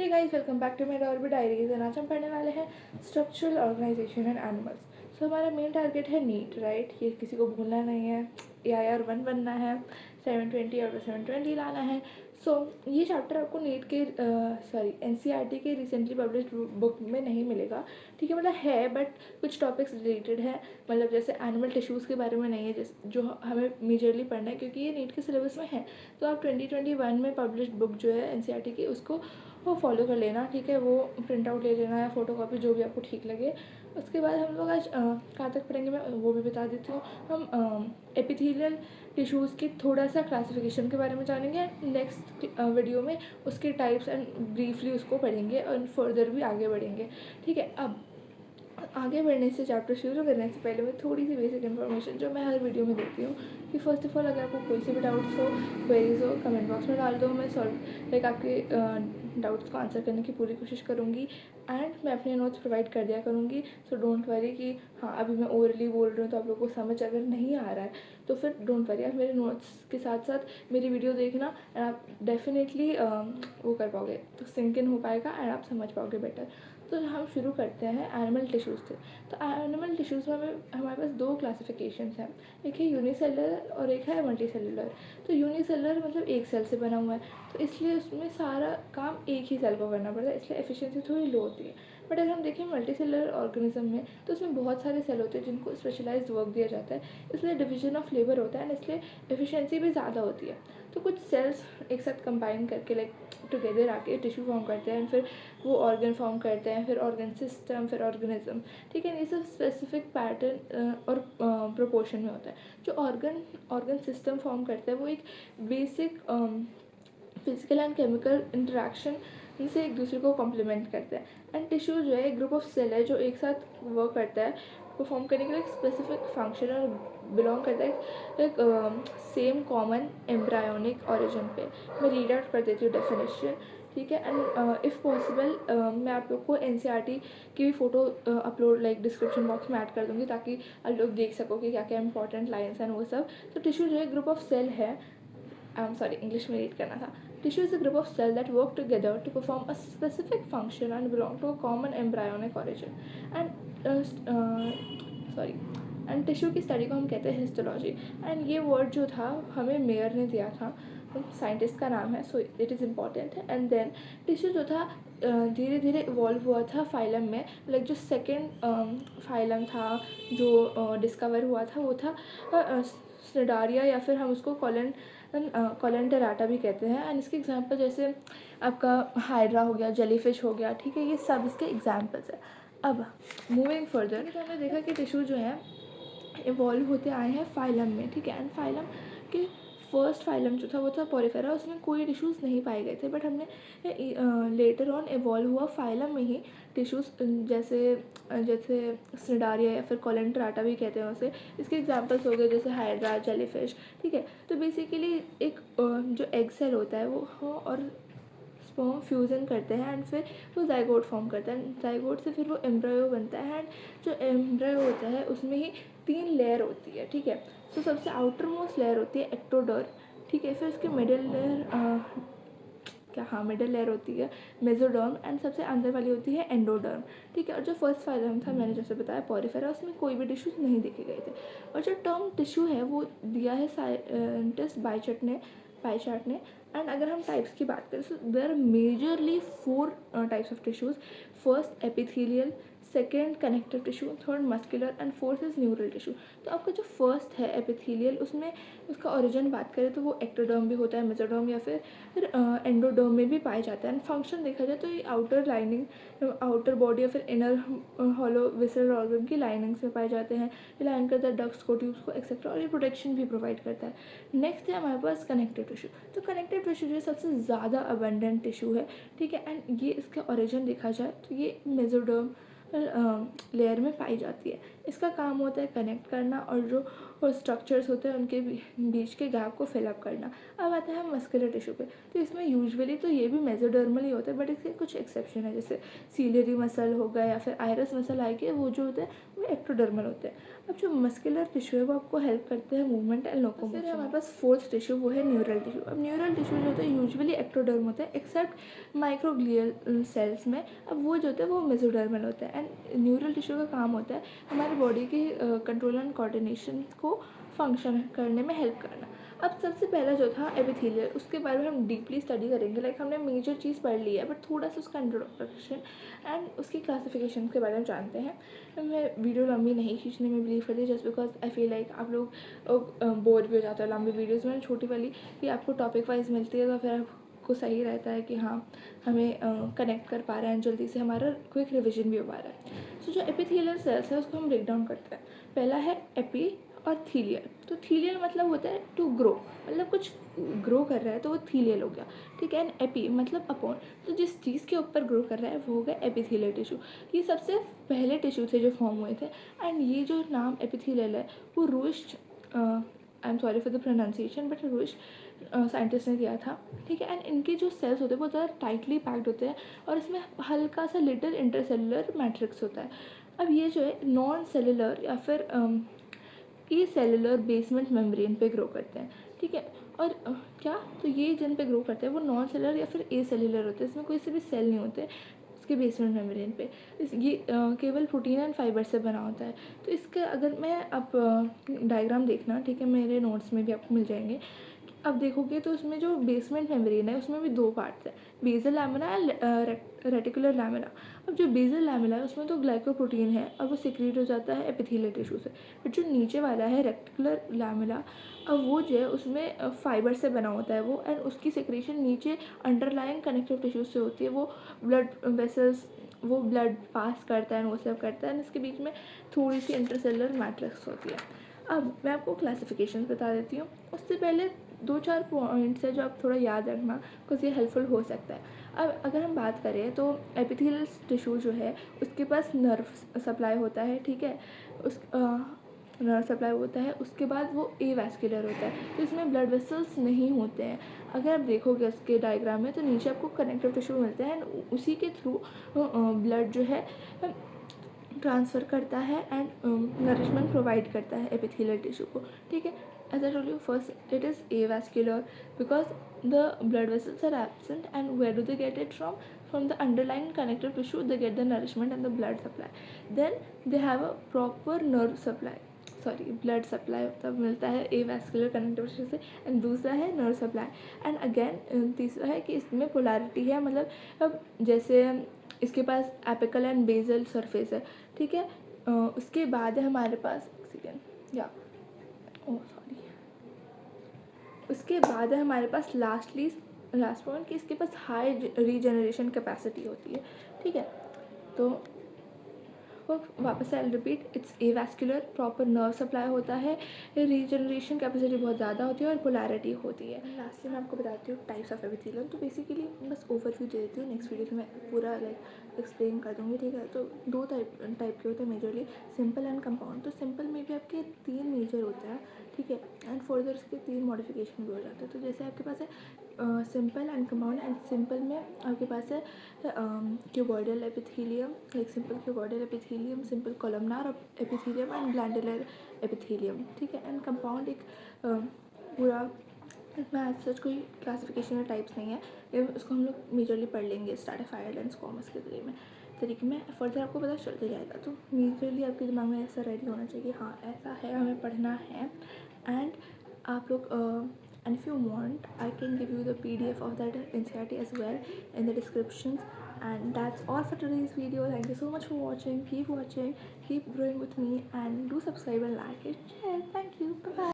Hey guys, welcome back to my Dorby diaries. And आज हम पढ़ने वाले हैं structural organisation and animals. So हमारा मेन टारगेट है नीट, राइट। ये किसी को भूलना नहीं है। AIR 1 बनना है, 720 और 720 लाना है। सो ये चैप्टर आपको नीट के NCERT के रिसेंटली पब्लिश्ड बुक में नहीं मिलेगा, ठीक है। मतलब है, बट कुछ टॉपिक्स रिलेटेड है, मतलब जैसे एनिमल टिश्यूज़ के बारे में नहीं है, जो हमें मेजरली पढ़ना है क्योंकि ये नीट के सिलेबस में है। तो आप 2021 में पब्लिश्ड बुक जो है NCERT की, उसको वो फॉलो कर लेना, ठीक है। वो प्रिंट आउट ले लेना या फ़ोटो कॉपी, जो भी आपको ठीक लगे। उसके बाद हम लोग आज कहाँ तक पढ़ेंगे मैं वो भी बता देती हूँ। हम एपिथेलियल टिश्यूज़ की थोड़ा सा क्लासिफिकेशन के बारे में जानेंगे। नेक्स्ट वीडियो में उसके टाइप्स एंड ब्रीफली उसको पढ़ेंगे और फर्दर भी आगे बढ़ेंगे, ठीक है। अब आगे बढ़ने से, चैप्टर शुरू करने से पहले मैं थोड़ी सी बेसिक इन्फॉर्मेशन जो मैं हर वीडियो में देती हूँ कि फ़र्स्ट ऑफ ऑल, अगर आपको कोई से भी डाउट्स हो, क्वेरीज हो, कमेंट बॉक्स में डाल दो। मैं आपके डाउट्स को आंसर करने की पूरी कोशिश करूँगी एंड मैं अपने नोट्स प्रोवाइड कर दिया करूँगी। सो डोंट वरी कि हाँ अभी मैं ओरली बोल रही हूँ तो आप लोगों को समझ अगर नहीं आ रहा है तो फिर डोंट वरी, आप मेरे नोट्स के साथ साथ मेरी वीडियो देखना एंड आप डेफिनेटली वो कर पाओगे, तो सिंक इन हो पाएगा एंड आप समझ पाओगे बेटर। तो हम शुरू करते हैं एनिमल टिश्यूज़ से। तो एनिमल टिश्यूज़ में हमारे पास दो क्लासिफिकेशंस हैं, एक है यूनिसेलुलर और एक है मल्टीसेलुलर। तो यूनिसेलुलर मतलब एक सेल से बना हुआ है, तो इसलिए उसमें सारा काम एक ही सेल को करना पड़ता है, इसलिए एफिशिएंसी थोड़ी लो होती है। बट अगर हम देखें मल्टीसेलुलर ऑर्गेनिज्म में, तो उसमें बहुत सारे सेल होते हैं जिनको स्पेशलाइज्ड वर्क दिया जाता है, इसलिए डिवीजन ऑफ लेबर होता है एंड इसलिए एफिशिएंसी भी ज़्यादा होती है। तो कुछ सेल्स एक साथ कंबाइन करके लाइक टुगेदर आके टिश्यू फॉर्म करते हैं, फिर वो ऑर्गन फॉर्म करते हैं, फिर ऑर्गन सिस्टम, फिर ऑर्गेनिज्म, ठीक है। ये सब स्पेसिफिक पैटर्न और प्रोपोर्शन में होता है। जो ऑर्गन सिस्टम फॉर्म करता है वो एक basic physical and chemical interaction से एक दूसरे को कॉम्प्लीमेंट करते हैं। एंड टिश्यू जो है एक ग्रुप ऑफ सेल है जो एक साथ वर्क करता है परफॉर्म करने के लिए एक स्पेसिफिक फंक्शन और बिलोंग करता है एक सेम कॉमन एम्ब्रायोनिक ओरिजिन पे। मैं रीड आउट कर देती हूँ डेफिनेशन, ठीक है। एंड इफ़ पॉसिबल मैं आप लोग को NCERT की भी photo upload like description box में ऐड कर दूँगी ताकि आप लोग देख सको कि क्या क्या इंपॉर्टेंट लाइन्स हैं वो सब। तो टिश्यू जो है ग्रुप ऑफ सेल है, इंग्लिश में रीड करना था। Tissue is a group of cells that work together to perform a specific function and belong to a common embryonic origin. And tissue की स्टडी को हम कहते हैं हिस्टोलॉजी। एंड ये वर्ड जो था हमें मेयर ने दिया था, साइंटिस्ट का नाम है, सो इट इज़ इम्पॉर्टेंट है। एंड देन टिश्यू जो था धीरे धीरे इवॉल्व हुआ था फाइलम में। लाइक जो सेकेंड फाइलम था जो डिस्कवर हुआ था वो था स्निडारिया, या फिर हम उसको कॉलेंटेराटा भी कहते हैं। एंड इसके एग्जांपल जैसे आपका हाइड्रा हो गया, जेलीफिश हो गया, ठीक है। ये सब इसके एग्जांपल्स है। अब मूविंग फर्दर, तो हमने देखा कि टिश्यू जो है इवॉल्व होते आए हैं फाइलम में, ठीक है। एंड फाइलम के फर्स्ट फाइलम जो था वो था पोरिफेरा, उसमें कोई टिश्यूज़ नहीं पाए गए थे। बट हमने लेटर ऑन इवॉल्व हुआ फाइलम में ही टिश्यूज़ जैसे जैसे स्निडारिया या फिर कॉलेंट्राटा भी कहते हैं उसे। इसके एग्जांपल्स हो गए जैसे हाइड्रा, जेलीफिश, ठीक है। तो बेसिकली एक जो एग सेल होता है वो और स्पर्म फ्यूज़न करते हैं एंड फिर वो जाइगोट फॉर्म करता है। जाइगोट से फिर वो एम्ब्रायो बनता है एंड जो एम्ब्रायो होता है उसमें ही 3 लेयर होती है, ठीक है। सो सबसे आउटर मोस्ट लेयर होती है एक्टोडर्म, ठीक है। फिर उसकी मिडिल लेयर होती है मेसोडर्म एंड सबसे अंदर वाली होती है एंडोडर्म, ठीक है। और जो फर्स्ट फाइलम था मैंने जैसे बताया पोरिफेरा, उसमें कोई भी टिश्यूज नहीं देखे गए थे। और जो टर्म टिश्यू है वो दिया है साइंटिस्ट बाइचार्ट ने। एंड अगर हम टाइप्स की बात करें तो there are majorly 4 types of tissues. First epithelial, second connective tissue, third muscular and fourth is neural tissue. तो आपका जो फर्स्ट है एपिथेलियल, उसमें उसका ओरिजिन बात करें तो वो एक्टोडर्म भी होता है, मेसोडर्म या फिर एंडोडर्म में भी पाया जाता है। एंड फंक्शन देखा जाए तो ये आउटर लाइनिंग, आउटर बॉडी या फिर इनर हॉलो विसरल ऑर्गन की लाइनिंग्स में पाए जाते हैं। ये लाइन करता है डक्ट्स को, ट्यूब्स को एक्सेट्रा, और ये प्रोटेक्शन भी प्रोवाइड करता है। नेक्स्ट है हमारे पास कनेक्टिव टिश्यू। तो कनेक्टिव टिश्यू जो है सबसे ज़्यादा अबंडेंट टिश्यू है, ठीक है। एंड ये इसका ओरिजिन देखा जाए तो ये मेसोडर्म लेयर में पाई जाती है। इसका काम होता है कनेक्ट करना और जो स्ट्रक्चर्स होते हैं उनके बीच के गैप को फिलअप करना। अब आता है मस्कुलर टिश्यू पे, तो इसमें यूजुअली तो ये भी मेसोडर्मल ही होता है, बट इसके कुछ एक्सेप्शन है, जैसे सीलियरी मसल हो गया या फिर आयरस मसल आएगी, वो जो होते हैं वो एक्टोडर्मल होते हैं। अब जो मस्कुलर टिश्यू है वो आपको हेल्प करते हैं मूवमेंट एंड लोकोमोशन। फिर हमारे पास फोर्थ टिश्यू वो है न्यूरल टिश्यू। अब न्यूरल टिश्यू जो होता है यूजुअली एक्टोडर्म होता है एक्सेप्ट माइक्रोग्लियल सेल्स में, अब वो जो होता है वो मेसोडर्मल होता है। एंड न्यूरल टिश्यू का काम होता है हमारी बॉडी के कंट्रोल एंड कोऑर्डिनेशन को फंक्शन करने में हेल्प करना। अब सबसे पहला जो था एपिथेलियल, उसके बारे में हम डीपली स्टडी करेंगे, लाइक हमने मेजर चीज़ पढ़ ली है, बट थोड़ा सा उसका इंट्रोडक्शन एंड उसकी क्लासिफिकेशन के बारे में जानते हैं। मैं वीडियो लंबी नहीं खींचने में बिलीव करती, just because I feel like आप लोग बोर भी हो जाते हो लंबी वीडियोज़ में। छोटी वाली कि आपको टॉपिक वाइज मिलती है तो फिर आपको सही रहता है कि हाँ हमें कनेक्ट कर पा रहे हैं, जल्दी से हमारा क्विक रिविजन भी हो पा रहा है। सो जो एपिथेलियल सेल्स है उसको हम ब्रेक डाउन करते हैं। पहला है एपी और थीलियल। तो थीलियल मतलब होता है टू ग्रो, मतलब कुछ ग्रो कर रहा है तो वो थीलियल हो गया, ठीक है। एंड एपी मतलब अपॉन, तो जिस चीज़ के ऊपर ग्रो कर रहा है वो हो गया एपिथेलियल टिश्यू। ये सबसे पहले टिश्यू थे जो फॉर्म हुए थे। एंड ये जो नाम एपिथेलियल है वो Ruysch, I am sorry for the pronunciation, but Ruysch scientist ने दिया था, ठीक है। एंड इनके जो सेल्स होते हैं वो ज़्यादा टाइटली पैक्ड होते हैं और इसमें हल्का सा लिटिल इंटरसेलुलर मैट्रिक्स होता है। अब ये जो है नॉन सेलुलर या फिर ये सेलुलर बेसमेंट मेम्ब्रेन पे ग्रो करते हैं, ठीक है। और क्या, तो ये जिन पे ग्रो करते हैं वो नॉन सेलुलर या फिर ए सेलुलर होते हैं, इसमें कोई से भी सेल नहीं होते इसके बेसमेंट मेम्ब्रेन पे। ये केवल प्रोटीन एंड फाइबर से बना होता है। तो इसका अगर मैं आप डायग्राम देखना, ठीक है, मेरे नोट्स में भी आपको मिल जाएंगे। अब देखोगे तो उसमें जो बेसमेंट मेम्ब्रेन है उसमें भी दो पार्ट्स हैं, basal lamina and reticular lamina. अब जो बेसल लैमिना है उसमें तो ग्लाइकोप्रोटीन है और वो सिक्रीट हो जाता है एपिथेलियल टिश्यू से। बट जो नीचे वाला है रेटिकुलर लैमिना, अब वो जो है उसमें फाइबर से बना होता है वो, एंड उसकी सिक्रेशन नीचे अंडरलाइंग कनेक्टिव टिश्यूज से होती है। वो ब्लड वेसल्स, वो ब्लड पास करता है, वो सब करता है, एंड इसके बीच में थोड़ी सी इंटरसेलुलर मैट्रिक्स होती है। अब मैं आपको क्लासिफिकेशन बता देती हूँ, उससे पहले 2-4 पॉइंट्स है जो आप थोड़ा याद रखना, बिकॉज ये हेल्पफुल हो सकता है। अब अगर हम बात करें तो एपिथेलियल टिश्यू जो है उसके पास नर्व सप्लाई होता है, ठीक है। उस नर्व सप्लाई होता है, उसके बाद वो ए वैस्कुलर होता है, तो इसमें ब्लड वेसल्स नहीं होते हैं। अगर आप देखोगे इसके डायग्राम में तो नीचे आपको कनेक्टिव टिश्यू मिलते हैं, एंड उसी के थ्रू ब्लड जो है ट्रांसफ़र करता है एंड नरिशमेंट प्रोवाइड करता है एपिथेलियल टिश्यू को, ठीक है। As I told you first it is avascular because the blood vessels are absent, and where do they get it from the underlying connective tissue they get the nourishment and the blood supply. Then they have a proper nerve supply, sorry blood supply तब मिलता है avascular connective tissue से, and दूसरा है nerve supply. And again तीसरा है कि इसमें पोलैरिटी है, मतलब अब जैसे इसके पास एपिकल एंड बेसल सरफेस है, ठीक है। उसके बाद है हमारे पास सेकेंड या सॉरी उसके बाद है हमारे पास लास्ट पॉइंट कि इसके पास हाई रीजनरेशन कैपेसिटी होती है, ठीक है। तो वापस से I repeat, it's avascular, proper nerve supply होता है, रीजनरेशन कैपेसिटी बहुत ज़्यादा होती है और पोलैरिटी होती है। लास्टली मैं आपको बताती हूँ टाइप्स ऑफ एपिथेलियम। तो बेसिकली बस ओवरव्यू दे देती हूँ, नेक्स्ट वीडियो में मैं पूरा लाइक एक्सप्लेन कर दूँगी, ठीक है। तो दो टाइप के होते हैं मेजरली, सिंपल एंड कंपाउंड। तो सिंपल में भी आपके 3 मेजर होते हैं, ठीक है, एंड फर्दर उसके 3 मॉडिफिकेशन भी हो जाते हैं। तो जैसे आपके पास है simple and compound, and simple में आपके पास है cuboidal epithelium, like simple cuboidal epithelium, simple columnar epithelium and glandular epithelium, ठीक है। एंड कंपाउंड एक पूरा, इसमें आज सच कोई क्लासिफिकेशन या टाइप्स नहीं है, ये उसको हम लोग मेजरली पढ़ लेंगे स्ट्रैटिफाइड एंड स्क्वामस के तरीके में फर्दर आपको पता चलते जाएगा। तो मेजरली आपके दिमाग में ऐसा रेडी होना चाहिए, हाँ ऐसा है, हमें पढ़ना है। एंड आप लोग and if you want I can give you the PDF of that NCERT as well in the descriptions. And that's all for today's video. Thank you so much for watching. Keep watching, keep growing with me, and do subscribe and like it, share. Thank you, bye bye.